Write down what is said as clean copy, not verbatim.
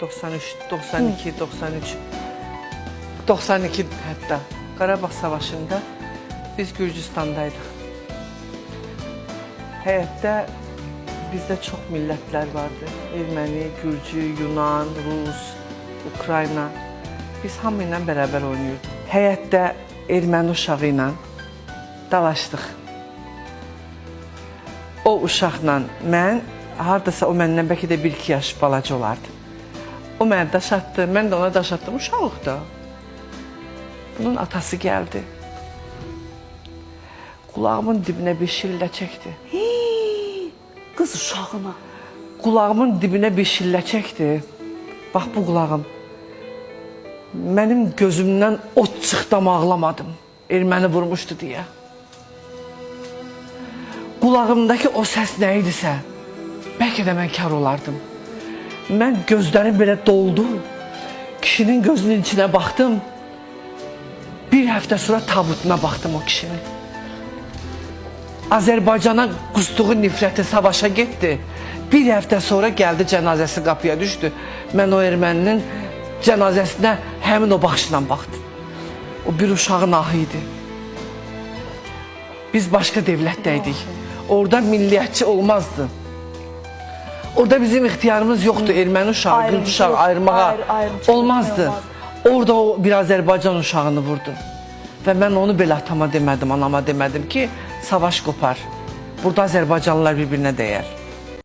93, 92, 93, 92 hətta Qarabağ Savaşında biz Gürcüstandaydıq. Həyətdə bizdə çox millətlər vardı. Erməni, Gürcü, Yunan, Rus, Ukrayna. Biz hamı ilə bərabər oynayırdıq. Həyətdə erməni uşağı ilə dalaşdıq. O uşaqla mən, haradasa o məndən bəlkə də 1-2 yaş balaca olardı. O mənə daş atdı, mən də ona daş atdım. Uşaqlıq da. Bunun atası gəldi. Qulağımın dibinə bir şillə çəkdi. Qız uşağına. Qulağımın dibinə bir şillə çəkdi. Bax bu qulağım. Mənim gözümdən ot çıxdım, ağlamadım. Erməni vurmuşdu deyə. Qulağımdakı o səs nə idisə, bəlkə də mən kar olardım. Mən gözlərim belə doldu. Kişinin gözünün içinə baxdım. Bir həftə sonra tabutuna baxdım o kişinin. Azərbaycana qusduğu nifrəti savaşa getdi. Bir həftə sonra gəldi, cənazəsi qapıya düşdü. Mən o erməninin cənazəsinə həmin o baxışla baxdım. O bir uşağın ahı idi. Biz başqa dövlətdəydik. Orada milliyyətçi olmazdı. Orada bizim ixtiyarımız yoxdu. Erməni uşağı, Gürcü uşağı ayırmağa olmazdı. Orada o bir Azərbaycan uşağını vurdu. Və mən onu belə atama demədim, anama demədim ki, savaş qopar. Burada Azərbaycanlılar bir-birinə dəyər.